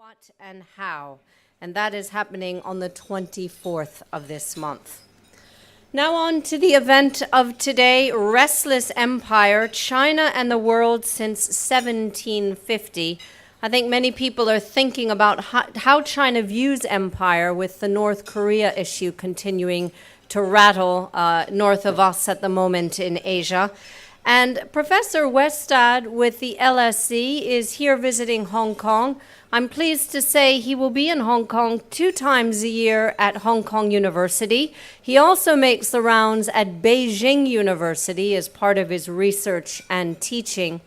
What and how, and that is happening on the 24th of this month. Now on to the event of today, Restless Empire, China and the World since 1750. I think many people are thinking about how China views empire with the North Korea issue continuing to rattle north of us at the moment in Asia. And Professor Westad with the LSE is here visiting Hong Kong. I'm pleased to say he will be in Hong Kong 2 times a year at Hong Kong University. He also makes the rounds at Beijing University as part of his research and teaching.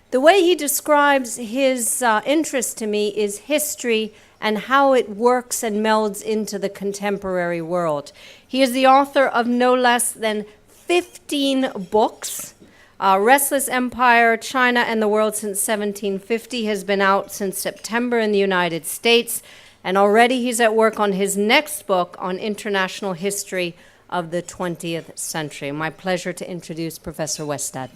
The way he describes his interest to me is history and how it works and melds into the contemporary world. He is the author of no less than 15 books. Restless Empire, China and the World since 1750 has been out since September in the United States, and already he's at work on his next book on international history of the 20th century. My pleasure to introduce Professor Westad.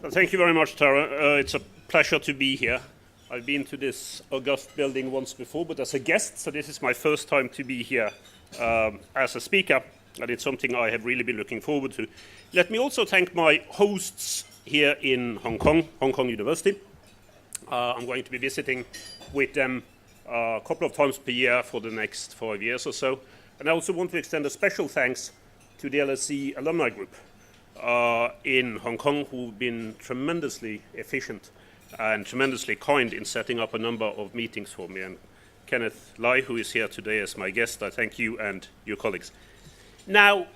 Well, thank you very much, Tara. It's a pleasure to be here. I've been to this august building once before, but as a guest, so this is my first time to be here as a speaker, and it's something I have really been looking forward to. Let me also thank my hosts here in Hong Kong University. I'm going to be visiting with them a couple of times per year for the next 5 years or so. And I also want to extend a special thanks to the LSE alumni group in Hong Kong, who've been tremendously efficient and tremendously kind in setting up a number of meetings for me. And Kenneth Lai, who is here today as my guest, I thank you and your colleagues. Now,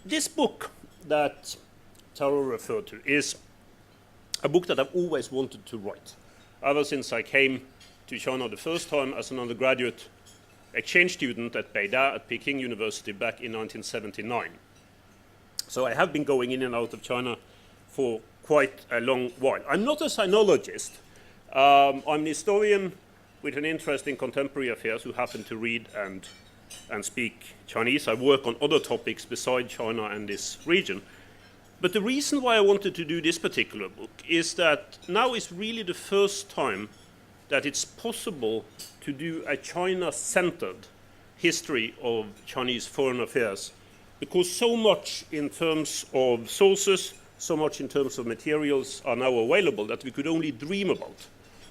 this book that Taro referred to is a book that I've always wanted to write, ever since I came to China the first time as an undergraduate exchange student at Beida at Peking University back in 1979. So I have been going in and out of China for quite a long while. I'm not a sinologist. I'm an historian with an interest in contemporary affairs who happen to read and speak Chinese. I work on other topics beside China and this region. But the reason why I wanted to do this particular book is that now is really the first time that it's possible to do a China-centered history of Chinese foreign affairs, because so much in terms of sources, so much in terms of materials are now available that we could only dream about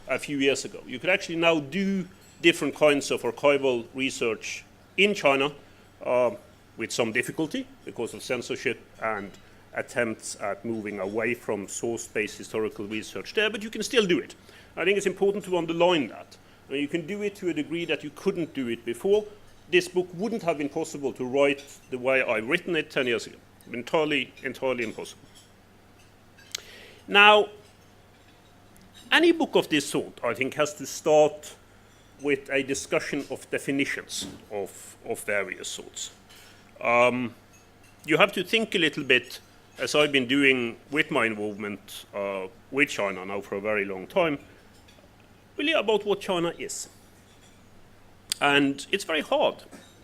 a few years ago. You could actually now do different kinds of archival research in China with some difficulty because of censorship and attempts at moving away from source-based historical research there, but you can still do it. I think it's important to underline that. I mean, you can do it to a degree that you couldn't do it before. This book wouldn't have been possible to write the way I've written it 10 years ago. Entirely impossible. Now, any book of this sort, I think, has to start with a discussion of definitions of various sorts. You have to think a little bit, as I've been doing with my involvement with China now for a very long time, really about what China is. And it's very hard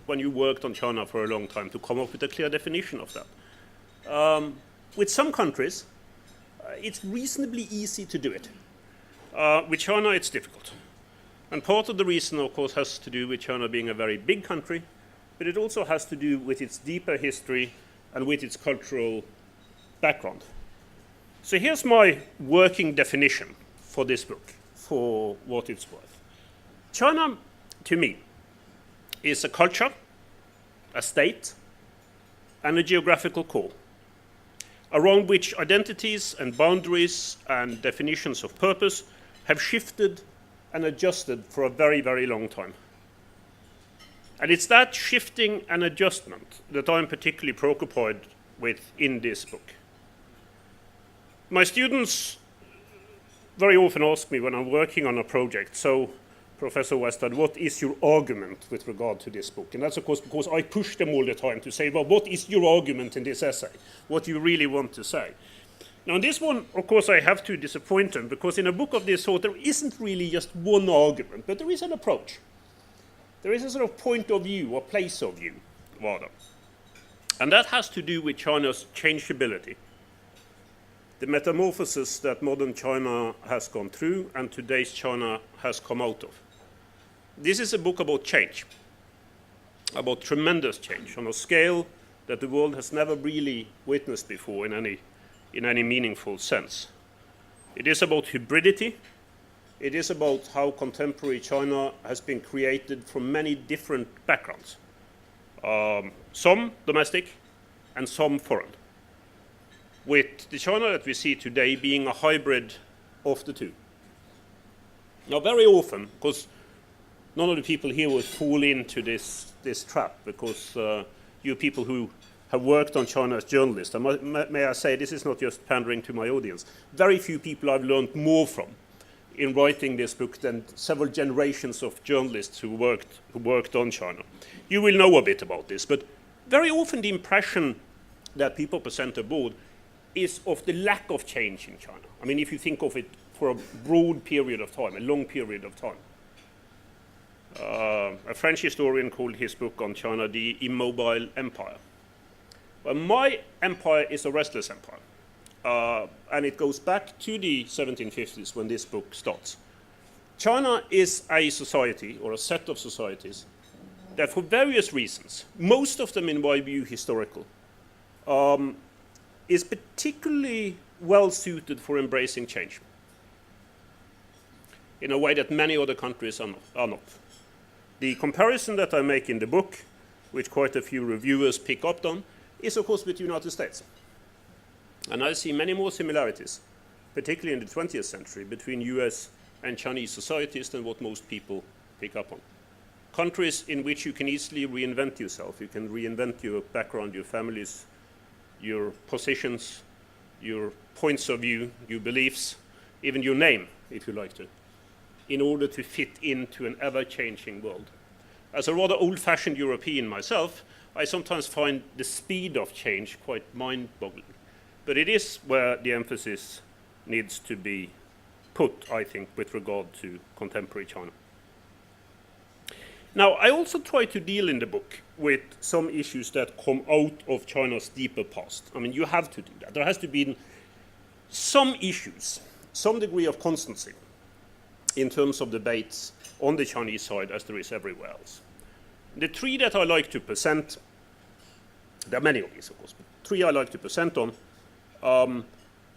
when you worked on China for a long time to come up with a clear definition of that. With some countries, it's reasonably easy to do it. With China, it's difficult. And part of the reason, of course, has to do with China being a very big country, but it also has to do with its deeper history and with its cultural background. So here's my working definition for this book, for what it's worth. China, to me, is a culture, a state, and a geographical core, around which identities and boundaries and definitions of purpose have shifted and adjusted for a very, very long time. And it's that shifting and adjustment that I'm particularly preoccupied with in this book. My students very often ask me when I'm working on a project, so Professor Westad, what is your argument with regard to this book? And that's, of course, because I push them all the time to say, well, what is your argument in this essay? What do you really want to say? Now, in this one, of course, I have to disappoint them, because in a book of this sort, there isn't really just one argument, but there is an approach. There is a sort of point of view, or place of view, rather. And that has to do with China's changeability, the metamorphosis that modern China has gone through and today's China has come out of. This is a book about change, about tremendous change on a scale that the world has never really witnessed before in any meaningful sense. It is about hybridity. It is about how contemporary China has been created from many different backgrounds, some domestic and some foreign, with the China that we see today being a hybrid of the two. Now, very often, because none of the people here will fall into this trap, because you people who have worked on China as journalists, and may I say, this is not just pandering to my audience, very few people I've learned more from in writing this book than several generations of journalists who worked on China. You will know a bit about this, but very often the impression that people present abroad is of the lack of change in China. I mean, if you think of it for a broad period of time, a long period of time. A French historian called his book on China the Immobile Empire. Well, my empire is a restless empire, and it goes back to the 1750s when this book starts. China is a society, or a set of societies, that for various reasons, most of them in my view historical, is particularly well suited for embracing change in a way that many other countries are not. The comparison that I make in the book, which quite a few reviewers pick up on, is of course with the United States. And I see many more similarities, particularly in the 20th century, between US and Chinese societies than what most people pick up on. Countries in which you can easily reinvent yourself. You can reinvent your background, your families, your positions, your points of view, your beliefs, even your name, if you like to, in order to fit into an ever-changing world. As a rather old-fashioned European myself, I sometimes find the speed of change quite mind-boggling. But it is where the emphasis needs to be put, I think, with regard to contemporary China. Now, I also try to deal in the book with some issues that come out of China's deeper past. I mean, you have to do that. There has to be some issues, some degree of constancy in terms of debates on the Chinese side as there is everywhere else. The three that I like to present, there are many of these, of course, but three I like to present on,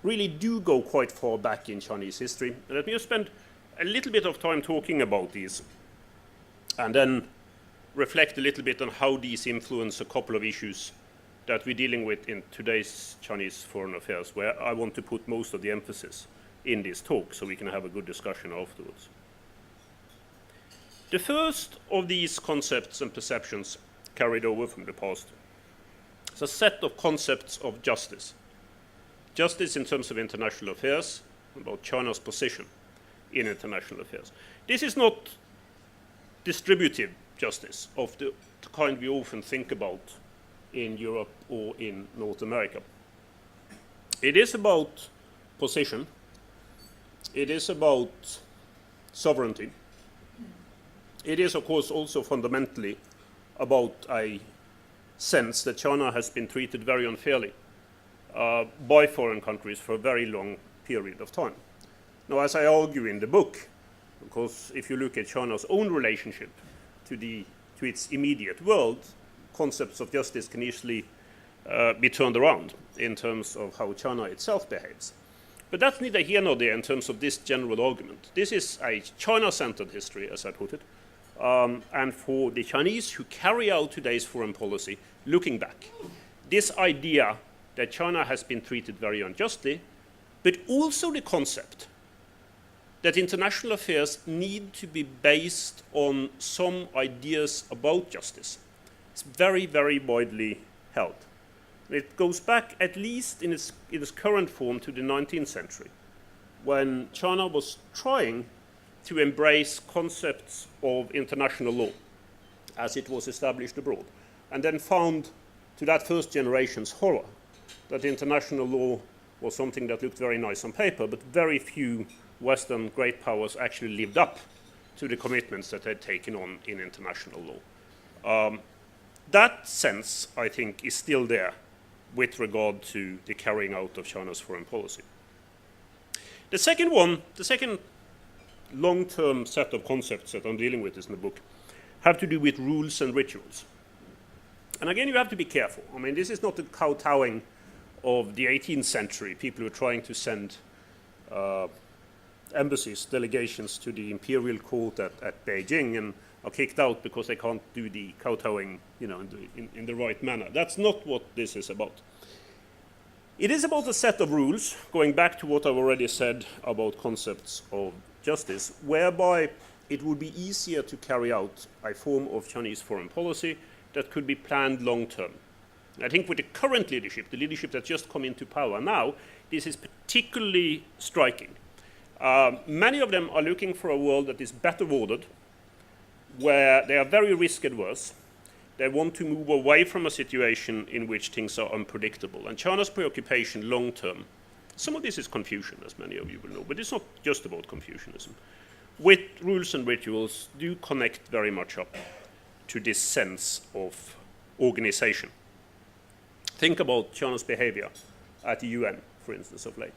really do go quite far back in Chinese history. And let me just spend a little bit of time talking about these and then reflect a little bit on how these influence a couple of issues that we're dealing with in today's Chinese foreign affairs, where I want to put most of the emphasis in this talk so we can have a good discussion afterwards. The first of these concepts and perceptions carried over from the past is a set of concepts of justice. Justice in terms of international affairs, about China's position in international affairs. This is not distributive justice of the kind we often think about in Europe or in North America. It is about position. It is about sovereignty. It is, of course, also fundamentally about a sense that China has been treated very unfairly by foreign countries for a very long period of time. Now, as I argue in the book, because if you look at China's own relationship to its immediate world, concepts of justice can easily be turned around in terms of how China itself behaves. But that's neither here nor there in terms of this general argument. This is a China-centered history, as I put it, and for the Chinese who carry out today's foreign policy, looking back, this idea that China has been treated very unjustly, but also the concept that international affairs need to be based on some ideas about justice. It's very, very widely held. It goes back at least in its current form to the 19th century, when China was trying to embrace concepts of international law as it was established abroad, and then found, to that first generation's horror, that international law was something that looked very nice on paper, but very few Western great powers actually lived up to the commitments that they'd taken on in international law. That sense, I think, is still there with regard to the carrying out of China's foreign policy. The second long-term set of concepts that I'm dealing with in the book have to do with rules and rituals. And again, you have to be careful. I mean, this is not the kowtowing of the 18th century, people who are trying to send embassies, delegations to the imperial court at Beijing and are kicked out because they can't do the kowtowing, in the right manner. That's not what this is about. It is about a set of rules, going back to what I've already said about concepts of justice, whereby it would be easier to carry out a form of Chinese foreign policy that could be planned long term. I think with the current leadership, the leadership that's just come into power now, this is particularly striking. Many of them are looking for a world that is better ordered, where they are very risk adverse. They want to move away from a situation in which things are unpredictable. And China's preoccupation long term, some of this is Confucian, as many of you will know, but it's not just about Confucianism, with rules and rituals do connect very much up to this sense of organization. Think about China's behavior at the UN, for instance, of late.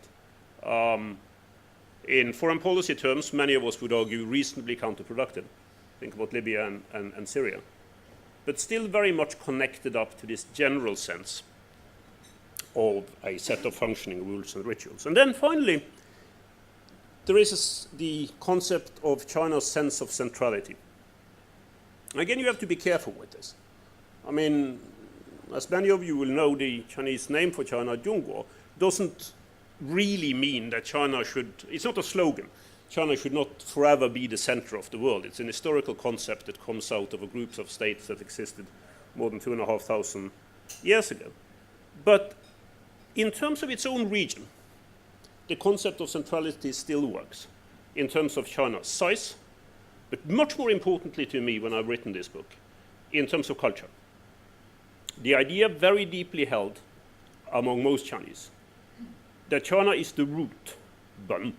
In foreign policy terms, many of us would argue reasonably counterproductive. Think about Libya and Syria. But still very much connected up to this general sense of a set of functioning rules and rituals. And then finally, there is the concept of China's sense of centrality. Again, you have to be careful with this. I mean, as many of you will know, the Chinese name for China, Zhongguo, doesn't really mean that China should, it's not a slogan. China should not forever be the center of the world. It's an historical concept that comes out of a group of states that existed more than 2,500 years ago. But in terms of its own region, the concept of centrality still works in terms of China's size, but much more importantly to me when I've written this book, in terms of culture. The idea very deeply held among most Chinese that China is the root bun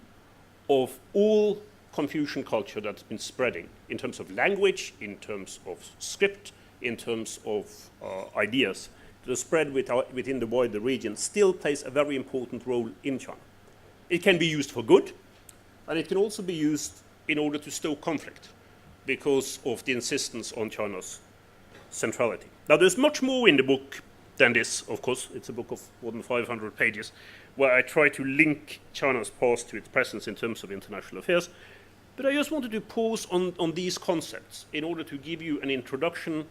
of all Confucian culture that's been spreading in terms of language, in terms of script, in terms of ideas that are spread within the wider region, still plays a very important role in China. It can be used for good, and it can also be used in order to stoke conflict because of the insistence on China's centrality. Now, there's much more in the book than this, of course. It's a book of more than 500 pages, where I try to link China's past to its presence in terms of international affairs. But I just wanted to pause on these concepts in order to give you an introduction,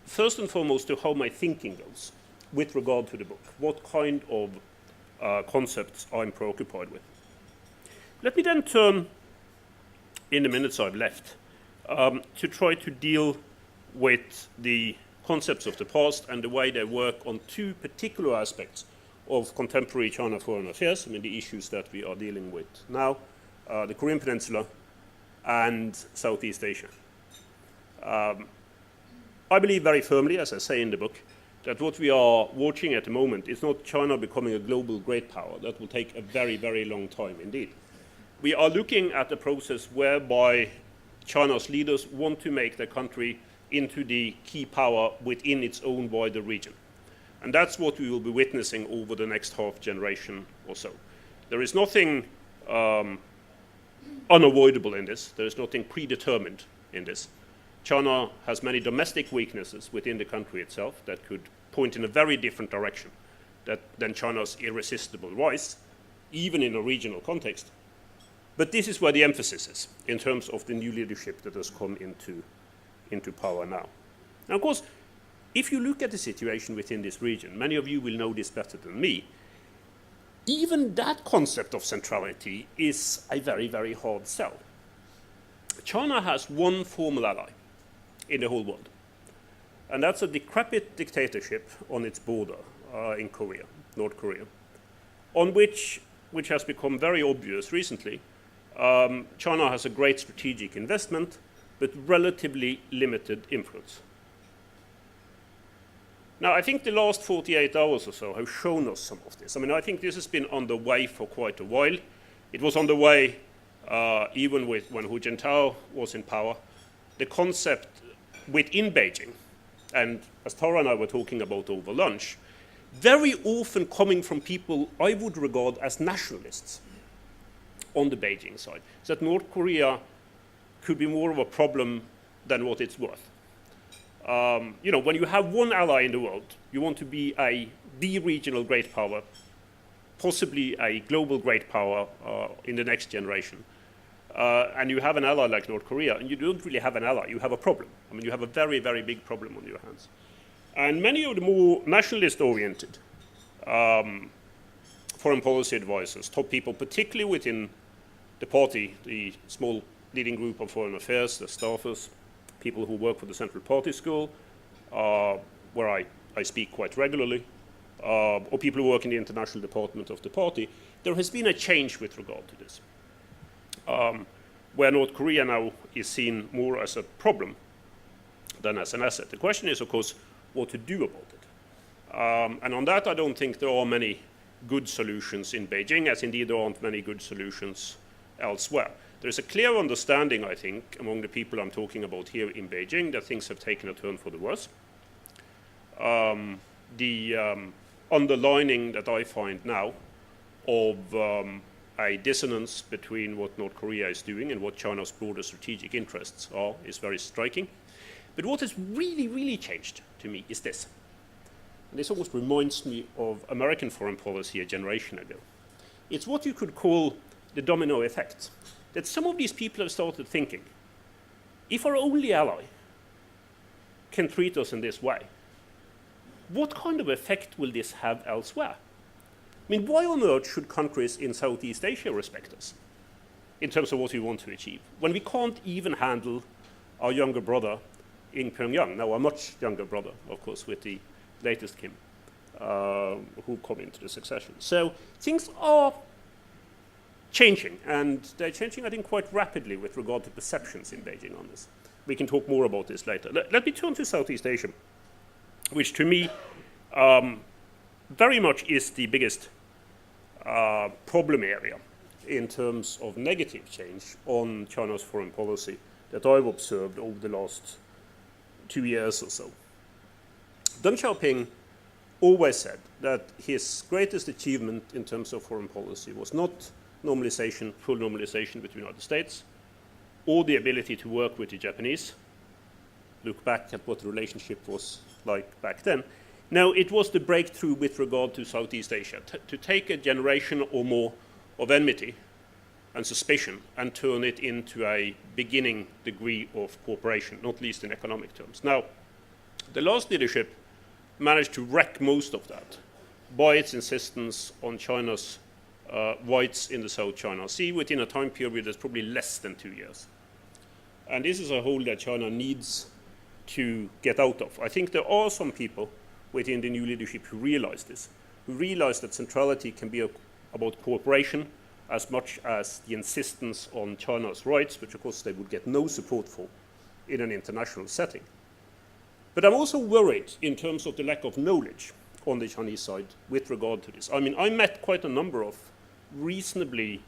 first and foremost, to how my thinking goes with regard to the book, what kind of concepts I'm preoccupied with. Let me then turn, in the minutes I've left, to try to deal with the concepts of the past and the way they work on two particular aspects of contemporary China foreign affairs, I mean the issues that we are dealing with now, the Korean Peninsula and Southeast Asia. I believe very firmly, as I say in the book, that what we are watching at the moment is not China becoming a global great power. That will take a very, very long time indeed. We are looking at a process whereby China's leaders want to make their country into the key power within its own wider region. And that's what we will be witnessing over the next half generation or so. There is nothing unavoidable in this. There is nothing predetermined in this. China has many domestic weaknesses within the country itself that could point in a very different direction than China's irresistible rise, even in a regional context. But this is where the emphasis is in terms of the new leadership that has come into power now. Now, of course, if you look at the situation within this region, many of you will know this better than me, even that concept of centrality is a very, very hard sell. China has one formal ally in the whole world, and that's a decrepit dictatorship on its border in Korea, North Korea, on which has become very obvious recently, China has a great strategic investment, but relatively limited influence. Now, I think the last 48 hours or so have shown us some of this. I mean, I think this has been on the way for quite a while. It was on the way even when Hu Jintao was in power. The concept within Beijing, and as Tara and I were talking about over lunch, very often coming from people I would regard as nationalists on the Beijing side, that North Korea could be more of a problem than what it's worth. When you have one ally in the world, you want to be the regional great power, possibly a global great power in the next generation. And you have an ally like North Korea, and you don't really have an ally, you have a problem. I mean, you have a very, very big problem on your hands. And many of the more nationalist-oriented foreign policy advisors, top people, particularly within the party, the small leading group of foreign affairs, the staffers, people who work for the Central Party School, where I speak quite regularly, or people who work in the international department of the party, there has been a change with regard to this, where North Korea now is seen more as a problem than as an asset. The question is, of course, what to do about it. And on that, I don't think there are many good solutions in Beijing, as indeed there aren't many good solutions elsewhere. There's a clear understanding, I think, among the people I'm talking about here in Beijing that things have taken a turn for the worse. The underlining that I find now of a dissonance between what North Korea is doing and what China's broader strategic interests are is very striking. But what has really, really changed to me is this. And this almost reminds me of American foreign policy a generation ago. It's what you could call the domino effect. That some of these people have started thinking, if our only ally can treat us in this way, what kind of effect will this have elsewhere? I mean, why on earth should countries in Southeast Asia respect us in terms of what we want to achieve, when we can't even handle our younger brother in Pyongyang, now a much younger brother, of course, with the latest Kim, who come into the succession. So things are changing, and they're changing, I think, quite rapidly with regard to perceptions in Beijing on this. We can talk more about this later. Let me turn to Southeast Asia, which to me very much is the biggest problem area in terms of negative change on China's foreign policy that I've observed over the last 2 years or so. Deng Xiaoping always said that his greatest achievement in terms of foreign policy was not normalization, full normalization with the United States, or the ability to work with the Japanese. Look back at what the relationship was like back then. Now, it was the breakthrough with regard to Southeast Asia, to take a generation or more of enmity and suspicion and turn it into a beginning degree of cooperation, not least in economic terms. Now, the last leadership managed to wreck most of that by its insistence on China's rights in the South China Sea within a time period that's probably less than 2 years. And this is a hole that China needs to get out of. I think there are some people within the new leadership who realize this, who realize that centrality can be about cooperation as much as the insistence on China's rights, which of course they would get no support for in an international setting. But I'm also worried in terms of the lack of knowledge on the Chinese side with regard to this. I mean, I met quite a number of reasonably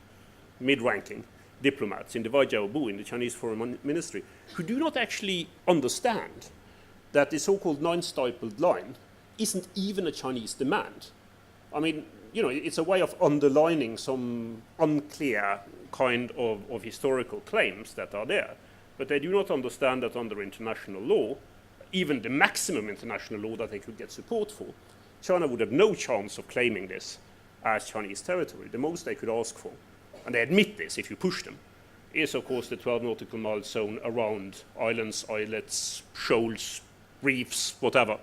mid-ranking diplomats in the Wai Jiaobu, in the Chinese Foreign Ministry, who do not actually understand that the so-called nine-stippled line isn't even a Chinese demand. I mean, it's a way of underlining some unclear kind of historical claims that are there. But they do not understand that under international law, even the maximum international law that they could get support for, China would have no chance of claiming this as Chinese territory. The most they could ask for, and they admit this if you push them, is of course the 12 nautical mile zone around islands, islets, shoals, reefs, whatever,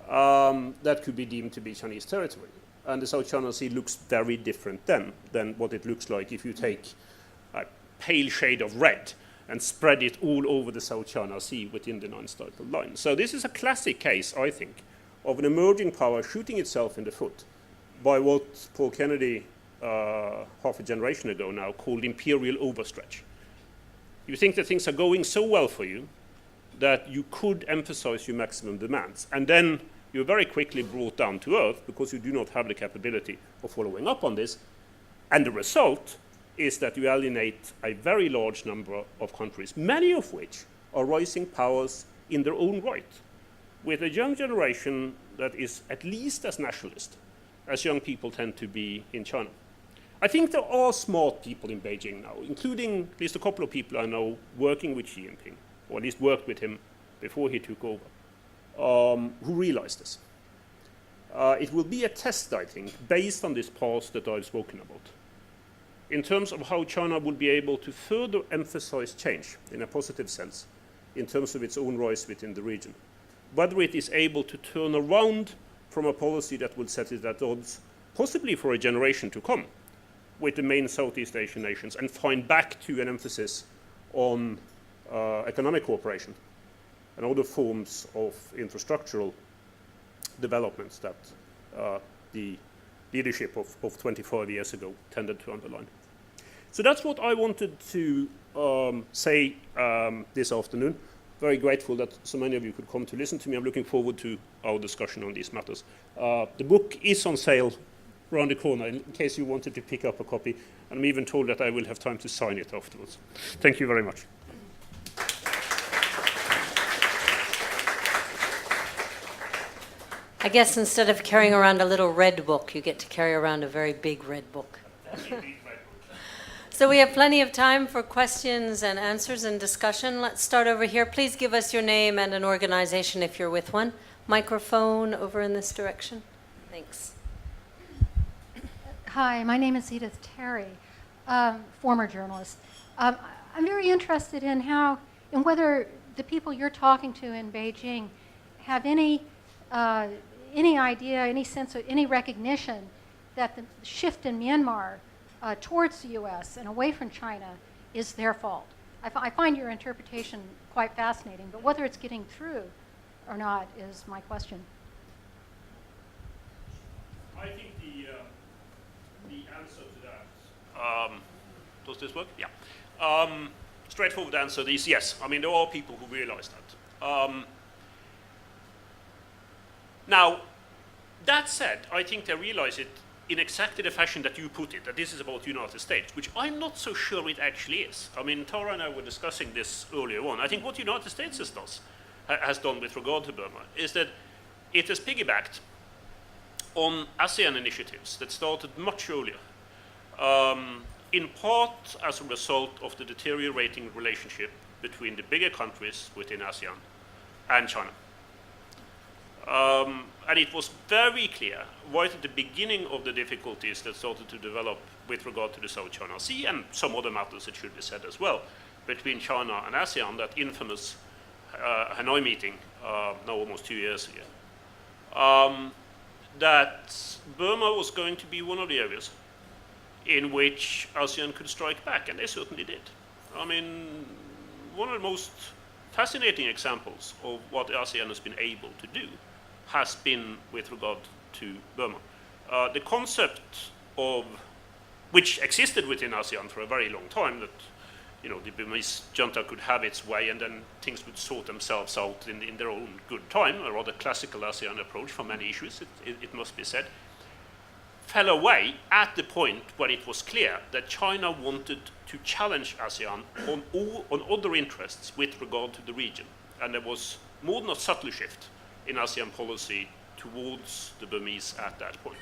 that could be deemed to be Chinese territory. And the South China Sea looks very different then than what it looks like if you take a pale shade of red and spread it all over the South China Sea within the nine-stippled line. So this is a classic case, I think, of an emerging power shooting itself in the foot by what Paul Kennedy, half a generation ago now, called imperial overstretch. You think that things are going so well for you that you could emphasize your maximum demands, and then you're very quickly brought down to earth because you do not have the capability of following up on this, and the result is that you alienate a very large number of countries, many of which are rising powers in their own right. with a young generation that is at least as nationalist as young people tend to be in China. I think there are smart people in Beijing now, including at least a couple of people I know working with Xi Jinping, or at least worked with him before he took over, who realize this. It will be a test, I think, based on this past that I've spoken about, in terms of how China will be able to further emphasize change in a positive sense in terms of its own rise within the region. Whether it is able to turn around from a policy that will set it at odds, possibly for a generation to come, with the main Southeast Asian nations and find back to an emphasis on economic cooperation and other forms of infrastructural developments that the leadership of 25 years ago tended to underline. So that's what I wanted to say this afternoon. Very grateful that so many of you could come to listen to me. I'm looking forward to our discussion on these matters. The book is on sale around the corner in case you wanted to pick up a copy. And I'm even told that I will have time to sign it afterwards. Thank you very much. I guess instead of carrying around a little red book, you get to carry around a very big red book. So we have plenty of time for questions and answers and discussion. Let's start over here. Please give us your name and an organization if you're with one. Microphone over in this direction. Thanks. Hi, my name is Edith Terry, former journalist. I'm very interested in whether the people you're talking to in Beijing have any idea, any sense of, any recognition that the shift in Myanmar towards the U.S. and away from China is their fault. I find your interpretation quite fascinating, but whether it's getting through or not is my question. I think the answer to that, does this work? Yeah. Straightforward answer is yes. I mean, there are people who realize that. Now, that said, I think they realize it in exactly the fashion that you put it, that this is about the United States, which I'm not so sure it actually is. I mean, Tara and I were discussing this earlier on. I think what the United States has done with regard to Burma is that it has piggybacked on ASEAN initiatives that started much earlier, in part as a result of the deteriorating relationship between the bigger countries within ASEAN and China. And it was very clear right at the beginning of the difficulties that started to develop with regard to the South China Sea and some other matters, it should be said as well, between China and ASEAN, that infamous Hanoi meeting now almost 2 years ago, that Burma was going to be one of the areas in which ASEAN could strike back, and they certainly did. I mean, one of the most fascinating examples of what ASEAN has been able to do has been with regard to Burma. The concept of, which existed within ASEAN for a very long time, that the Burmese junta could have its way and then things would sort themselves out in their own good time, a rather classical ASEAN approach for many issues, it must be said, fell away at the point when it was clear that China wanted to challenge ASEAN on other interests with regard to the region. And there was more than a subtle shift in ASEAN policy towards the Burmese at that point.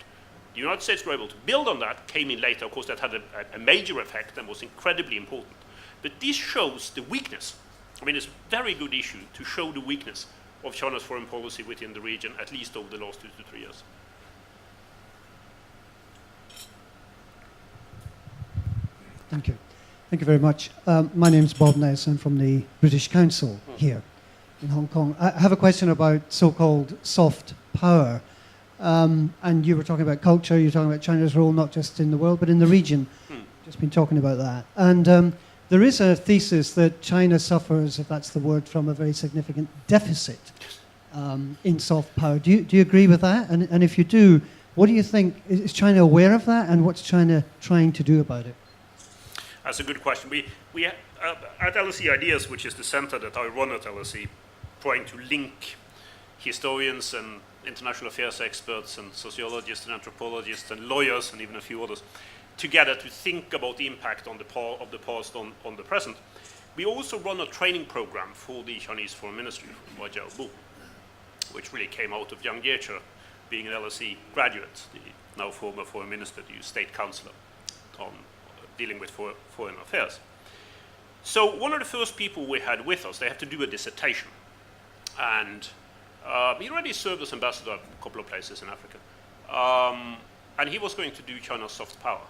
The United States were able to build on that, came in later. Of course, that had a major effect and was incredibly important. But this shows the weakness. I mean, it's a very good issue to show the weakness of China's foreign policy within the region, at least over the last 2 to 3 years. Thank you. Thank you very much. My name is Bob Ness. I'm from the British Council here in Hong Kong. I have a question about so-called soft power. And you were talking about culture, you're talking about China's role not just in the world, but in the region. Just been talking about that. And there is a thesis that China suffers, if that's the word, from a very significant deficit in soft power. Do you agree with that? And if you do, what do you think? Is China aware of that? And what's China trying to do about it? That's a good question. We at LSE Ideas, which is the center that I run at LSE, trying to link historians and international affairs experts and sociologists and anthropologists and lawyers and even a few others together to think about the impact of the past on the present. We also run a training program for the Chinese Foreign Ministry, Wai Jiabo. which really came out of Yang Jiechi being an LSE graduate, the now former foreign minister, the state councillor on dealing with foreign affairs. So one of the first people we had with us, they had to do a dissertation. And he already served as ambassador at a couple of places in Africa. And he was going to do China's soft power.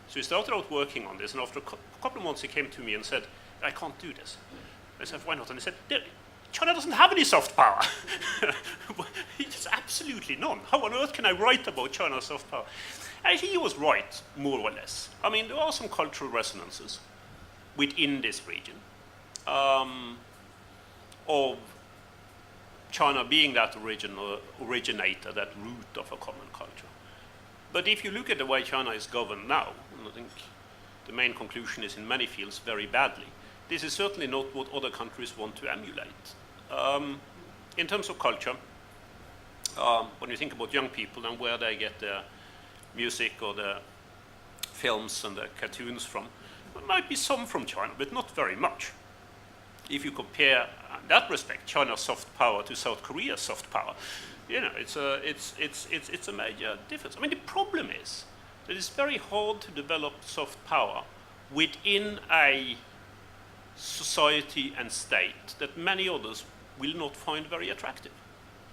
So he started out working on this, and after a couple of months he came to me and said, I can't do this. I said, why not? And he said, China doesn't have any soft power. It's absolutely none. How on earth can I write about China's soft power? And he was right, more or less. I mean, there are some cultural resonances within this region of China being that originator, that root of a common culture. But if you look at the way China is governed now, and I think the main conclusion is in many fields very badly, this is certainly not what other countries want to emulate. In terms of culture, when you think about young people and where they get their music or their films and their cartoons from, there might be some from China, but not very much. If you compare, in that respect, China's soft power to South Korea's soft power, you know, it's a major difference. I mean, the problem is that it's very hard to develop soft power within a society and state that many others will not find very attractive.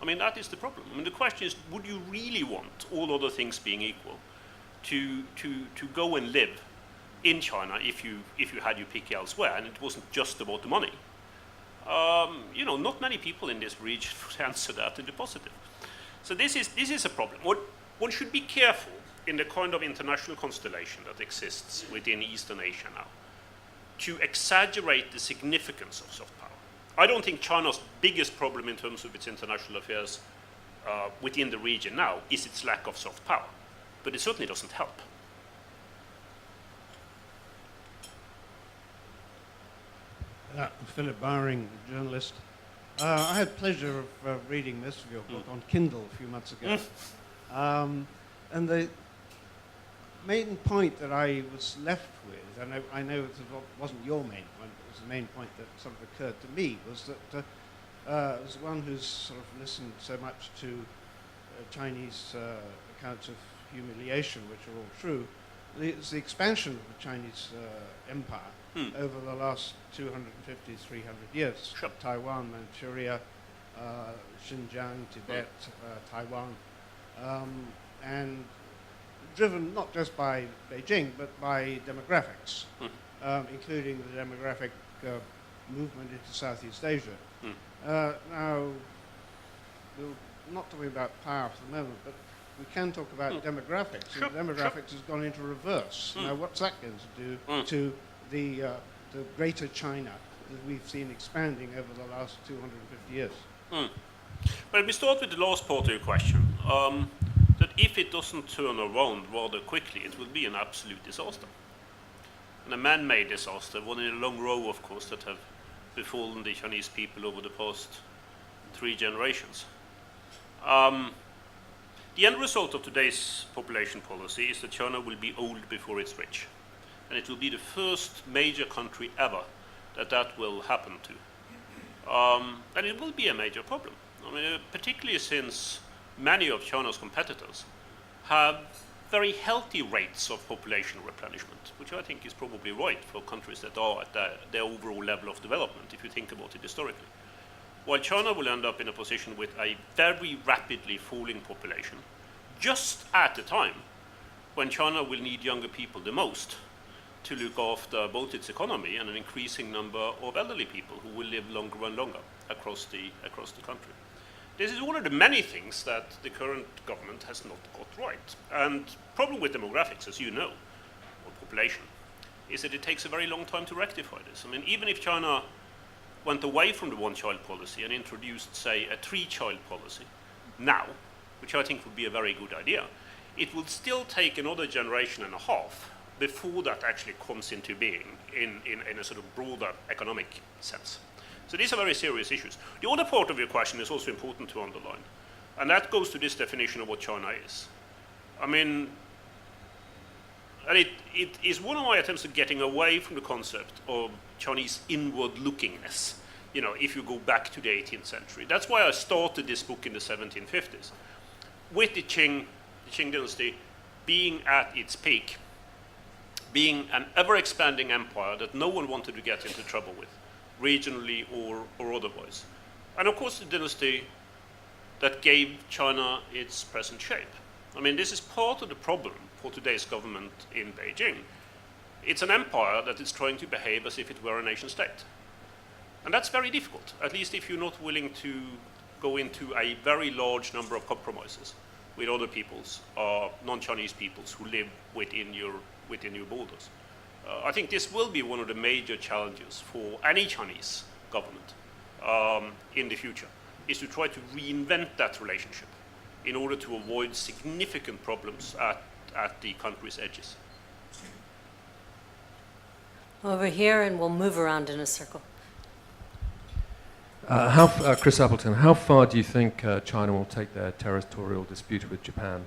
I mean, that is the problem. I mean, the question is, would you really want, all other things being equal, to go and live in China if you had your pick elsewhere, and it wasn't just about the money? You know, not many people in this region would answer that in the positive. So this is a problem. One should be careful in the kind of international constellation that exists within Eastern Asia now to exaggerate the significance of soft power. I don't think China's biggest problem in terms of its international affairs within the region now is its lack of soft power, but it certainly doesn't help. Philip Bowring, journalist. I had the pleasure of reading this of your book on Kindle a few months ago. And the main point that I was left with, and I know it wasn't your main point, it was the main point that sort of occurred to me, was that as one who's sort of listened so much to Chinese accounts of humiliation, which are all true, it's the expansion of the Chinese empire over the last 250, 300 years. Sure. Taiwan, Manchuria, Xinjiang, Tibet, Taiwan, and driven not just by Beijing, but by demographics, including the demographic movement into Southeast Asia. Now, we're not talking about power for the moment, but we can talk about demographics. Sure, and demographics has gone into reverse. Now, what's that going to do to the greater China that we've seen expanding over the last 250 years? Well, let me start with the last part of your question. That if it doesn't turn around rather quickly, it will be an absolute disaster. And a man-made disaster, one in a long row, of course, that have befallen the Chinese people over the past 3 generations. The end result of today's population policy is that China will be old before it's rich. And it will be the first major country ever that will happen to. And it will be a major problem. I mean, particularly since many of China's competitors have very healthy rates of population replenishment, which I think is probably right for countries that are at their overall level of development, if you think about it historically. While China will end up in a position with a very rapidly falling population, just at the time when China will need younger people the most to look after both its economy and an increasing number of elderly people who will live longer and longer across the country. This is one of the many things that the current government has not got right. And the problem with demographics, as you know, or population, is that it takes a very long time to rectify this. I mean, even if China went away from the one-child policy and introduced, say, a 3-child policy now, which I think would be a very good idea, it will still take another generation and a half before that actually comes into being in a sort of broader economic sense. So these are very serious issues. The other part of your question is also important to underline, and that goes to this definition of what China is. I mean, and it is one of my attempts at getting away from the concept of Chinese inward-lookingness if you go back to the 18th century. That's why I started this book in the 1750s. With the Qing dynasty being at its peak, being an ever-expanding empire that no one wanted to get into trouble with, regionally or otherwise. And of course the dynasty that gave China its present shape. I mean, this is part of the problem for today's government in Beijing. It's an empire that is trying to behave as if it were a nation state. And that's very difficult, at least if you're not willing to go into a very large number of compromises with other peoples, non-Chinese peoples who live within your borders. I think this will be one of the major challenges for any Chinese government in the future, is to try to reinvent that relationship in order to avoid significant problems at the country's edges. Over here, and we'll move around in a circle. Chris Appleton, how far do you think China will take their territorial dispute with Japan?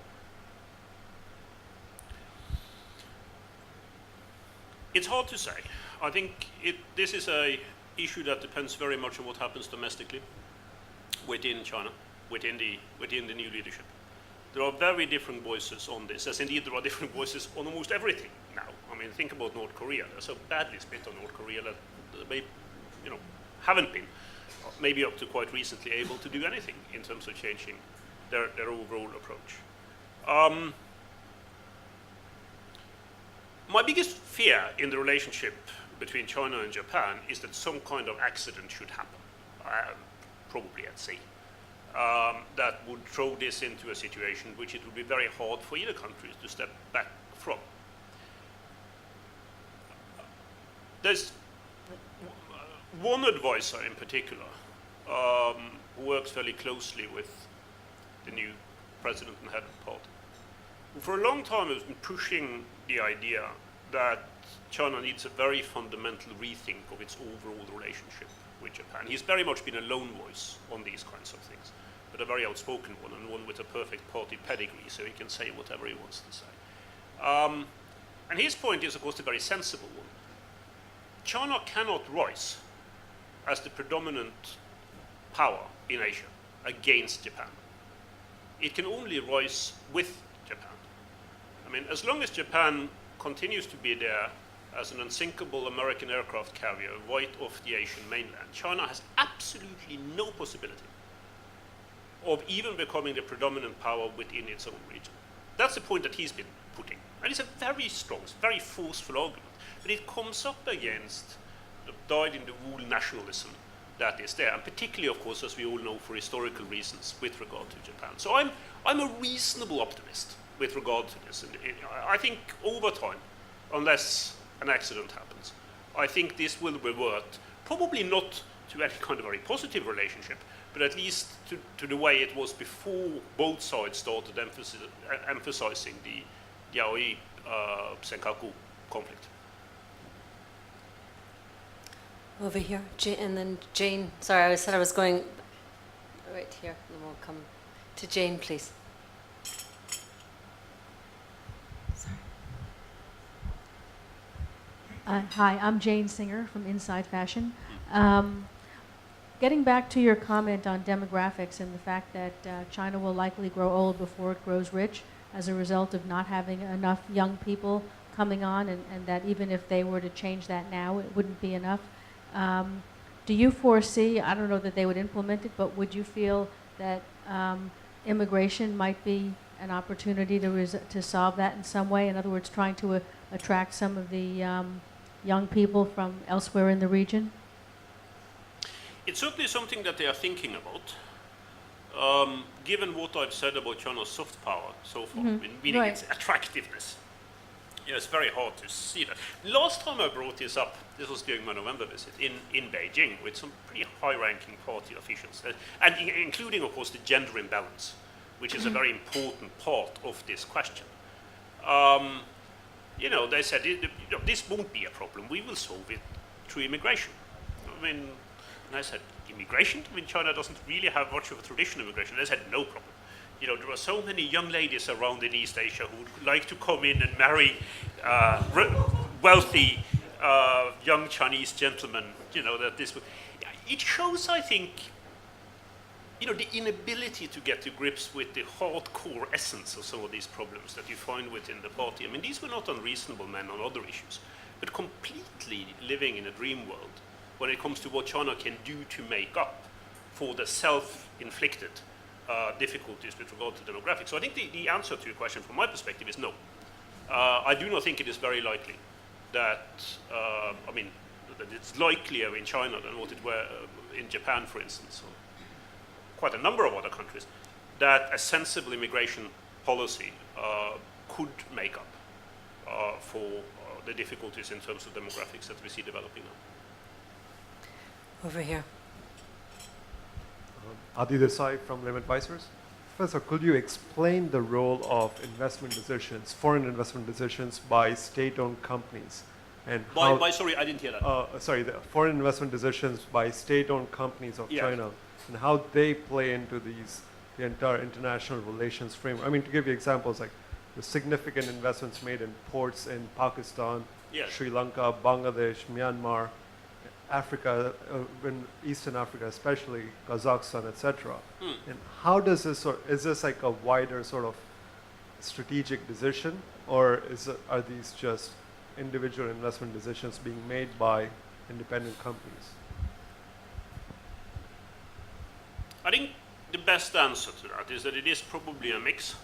It's hard to say. I think this is an issue that depends very much on what happens domestically within China, within the new leadership. There are very different voices on this, as indeed there are different voices on almost everything now. I mean, think about North Korea. They're so badly split on North Korea that they, haven't been, maybe up to quite recently, able to do anything in terms of changing their overall approach. My biggest fear in the relationship between China and Japan is that some kind of accident should happen, probably at sea, that would throw this into a situation which it would be very hard for either country to step back from. There's one advisor in particular who works fairly closely with the new president and head of the party, who for a long time has been pushing the idea that China needs a very fundamental rethink of its overall relationship with Japan. He's very much been a lone voice on these kinds of things, but a very outspoken one, and one with a perfect party pedigree, so he can say whatever he wants to say. And his point is, of course, a very sensible one. China cannot rise as the predominant power in Asia against Japan. It can only rise with Japan. I mean, as long as Japan continues to be there as an unsinkable American aircraft carrier right off the Asian mainland, China has absolutely no possibility of even becoming the predominant power within its own region. That's the point that he's been putting. And it's a very strong, very forceful argument. But it comes up against the dyed-in-the-wool nationalism that is there, and particularly, of course, as we all know, for historical reasons with regard to Japan. So I'm a reasonable optimist with regard to this. And I think over time, unless an accident happens, I think this will revert, probably not to any kind of very positive relationship, but at least to the way it was before both sides started emphasizing the Yaoi-Senkaku conflict. Over here, and then Jane. Sorry, I said I was going right here, and we'll come to Jane, please. Hi, I'm Jane Singer from Inside Fashion. Getting back to your comment on demographics and the fact that China will likely grow old before it grows rich as a result of not having enough young people coming on, and that even if they were to change that now, it wouldn't be enough. Do you foresee, I don't know that they would implement it, but would you feel that immigration might be an opportunity to solve that in some way? In other words, trying to attract some of the young people from elsewhere in the region? It's certainly something that they are thinking about. Given what I've said about China's soft power so far, meaning Right. its attractiveness, it's very hard to see that. Last time I brought this up, this was during my November visit in Beijing with some pretty high-ranking party officials, and including, of course, the gender imbalance, which is a very important part of this question. They said, this won't be a problem. We will solve it through immigration. I mean, and I said, immigration? I mean, China doesn't really have much of a tradition of immigration. They said, no problem. There are so many young ladies around in East Asia who would like to come in and marry wealthy young Chinese gentlemen, that this would... it shows, I think, the inability to get to grips with the hardcore essence of some of these problems that you find within the party. I mean, these were not unreasonable men on other issues, but completely living in a dream world when it comes to what China can do to make up for the self-inflicted difficulties with regard to demographics. So I think the answer to your question from my perspective is no. I do not think it is very likely that, that it's likelier in China than what it were in Japan, for instance, or quite a number of other countries, that a sensible immigration policy could make up for the difficulties in terms of demographics that we see developing now. Over here. Adi Desai from Lim Advisors. Professor, could you explain the role of investment decisions, foreign investment decisions by state-owned companies? And Sorry, I didn't hear that. the foreign investment decisions by state-owned companies of Yes. China, and how they play into the entire international relations framework. I mean, to give you examples, like the significant investments made in ports in Pakistan, Yes. Sri Lanka, Bangladesh, Myanmar, Africa, in Eastern Africa especially, Kazakhstan, etc. And how does this, is this like a wider sort of strategic decision, or are these just individual investment decisions being made by independent companies? I think the best answer to that is that it is probably a mix.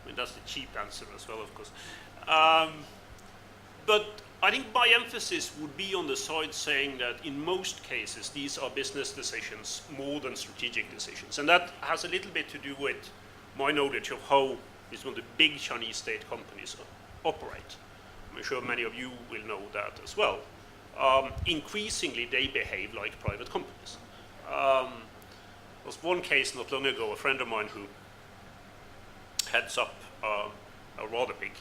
I mean, that's the cheap answer as well, of course. But I think my emphasis would be on the side saying that in most cases, these are business decisions more than strategic decisions. And that has a little bit to do with my knowledge of how these one of the big Chinese state companies operate. I'm sure many of you will know that as well. Increasingly, they behave like private companies. There was one case not long ago, a friend of mine who heads up a rather big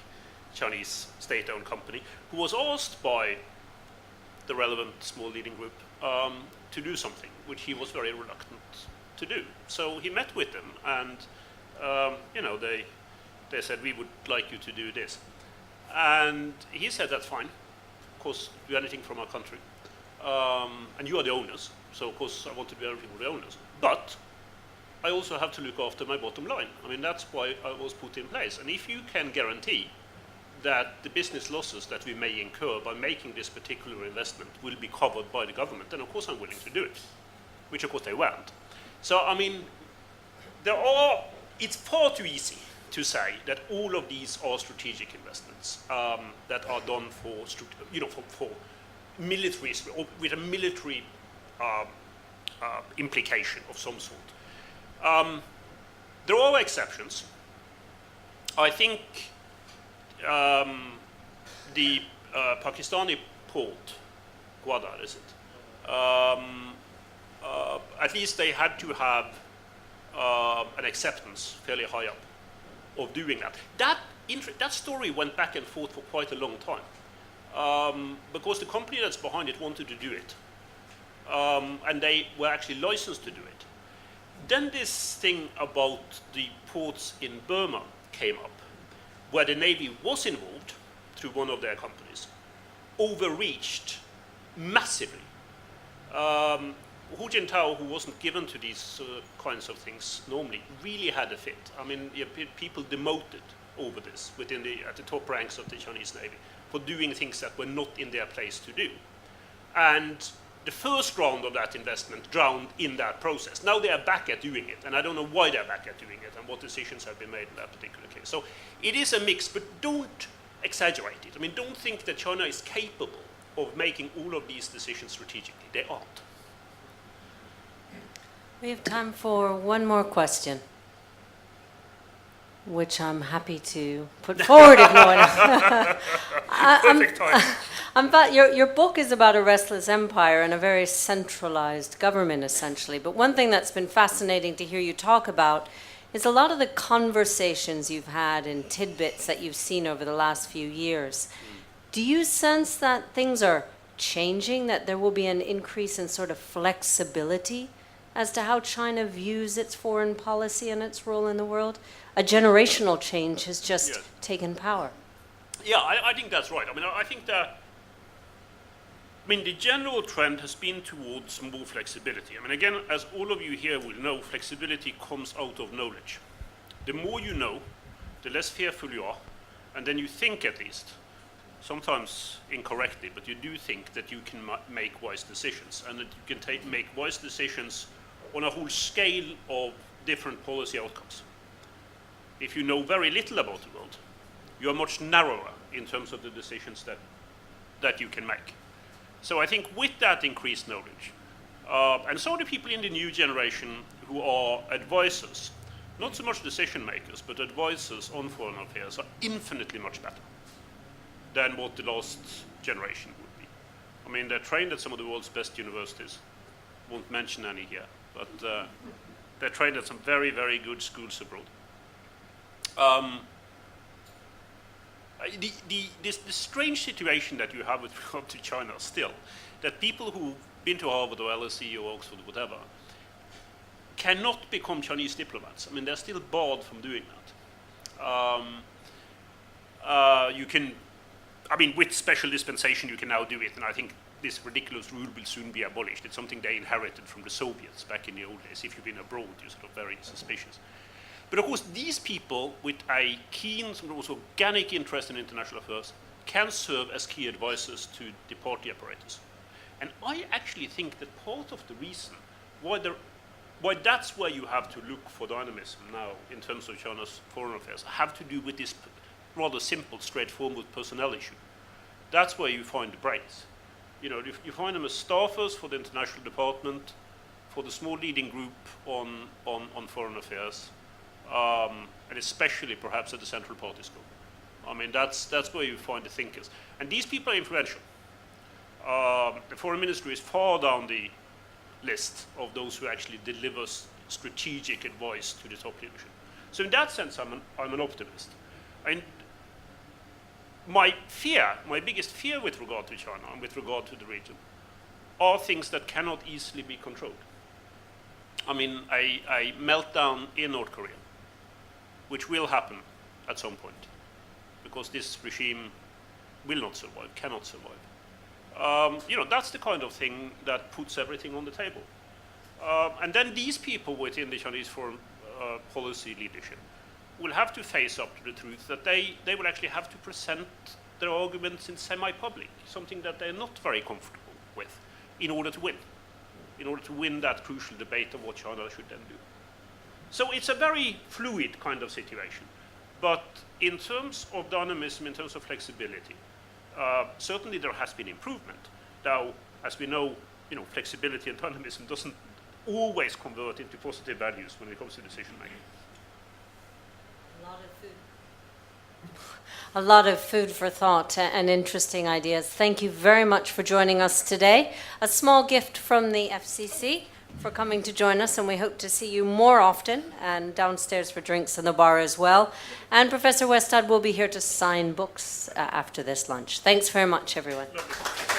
Chinese state-owned company, who was asked by the relevant small leading group to do something, which he was very reluctant to do. So he met with them, and they said, we would like you to do this. And he said, that's fine. Of course, do anything from our country. And you are the owners, so of course I want to do everything with the owners. But I also have to look after my bottom line. I mean, that's why I was put in place. And if you can guarantee that the business losses that we may incur by making this particular investment will be covered by the government, then of course I'm willing to do it, which of course they weren't. So, I mean, it's far too easy to say that all of these are strategic investments that are done for military, or with a military implication of some sort. There are exceptions. I think the Pakistani port, Gwadar, is it? At least they had to have an acceptance fairly high up of doing that. That story went back and forth for quite a long time because the company that's behind it wanted to do it, and they were actually licensed to do it. Then this thing about the ports in Burma came up, where the Navy was involved through one of their companies, overreached massively. Hu Jintao, who wasn't given to these kinds of things normally, really had a fit. I mean, people demoted over this at the top ranks of the Chinese Navy for doing things that were not in their place to do. And the first round of that investment drowned in that process. Now they are back at doing it, and I don't know why they're back at doing it and what decisions have been made in that particular case. So it is a mix, but don't exaggerate it. I mean, don't think that China is capable of making all of these decisions strategically. They aren't. We have time for one more question, which I'm happy to put forward if no one. Perfect time. Your book is about a restless empire and a very centralized government, essentially. But one thing that's been fascinating to hear you talk about is a lot of the conversations you've had and tidbits that you've seen over the last few years. Do you sense that things are changing, that there will be an increase in sort of flexibility as to how China views its foreign policy and its role in the world? A generational change has just Yes. taken power. Yeah, I think that's right. I mean, I think that mean, the general trend has been towards more flexibility. I mean, again, as all of you here will know, flexibility comes out of knowledge. The more you know, the less fearful you are, and then you think at least, sometimes incorrectly, but you do think that you can make wise decisions, and that you can make wise decisions on a whole scale of different policy outcomes. If you know very little about the world, you are much narrower in terms of the decisions that you can make. So I think with that increased knowledge, and so the people in the new generation who are advisors, not so much decision makers, but advisors on foreign affairs, are infinitely much better than what the last generation would be. I mean, they're trained at some of the world's best universities. Won't mention any here, but they're trained at some very, very good schools abroad. The strange situation that you have with regard to China still, that people who've been to Harvard or LSE or Oxford or whatever cannot become Chinese diplomats. I mean, they're still barred from doing that. You can, I mean, with special dispensation you can now do it, and I think this ridiculous rule will soon be abolished. It's something they inherited from the Soviets back in the old days. If you've been abroad, you're sort of very suspicious. But of course, these people with a keen, sort of organic interest in international affairs can serve as key advisors to the party apparatus. And I actually think that part of the reason why that's where you have to look for dynamism now in terms of China's foreign affairs have to do with this rather simple, straightforward personnel issue. That's where you find the brains. You know, you find them as staffers for the international department, for the small leading group on foreign affairs, and especially perhaps at the central party school. I mean, that's where you find the thinkers. And these people are influential. The foreign ministry is far down the list of those who actually deliver strategic advice to the top leadership. So in that sense, I'm an optimist. And my biggest fear with regard to China and with regard to the region are things that cannot easily be controlled. I mean, a meltdown in North Korea, which will happen at some point, because this regime will not survive, cannot survive. You know, that's the kind of thing that puts everything on the table. And then these people within the Chinese foreign policy leadership will have to face up to the truth that they will actually have to present their arguments in semi-public, something that they're not very comfortable with, in order to win that crucial debate of what China should then do. So it's a very fluid kind of situation. But in terms of dynamism, in terms of flexibility, certainly there has been improvement. Now, as we know, flexibility and dynamism doesn't always convert into positive values when it comes to decision making. A lot of food for thought and interesting ideas. Thank you very much for joining us today. A small gift from the FCC for coming to join us, and we hope to see you more often, and downstairs for drinks in the bar as well. And Professor Westad will be here to sign books after this lunch. Thanks very much, everyone. Lovely.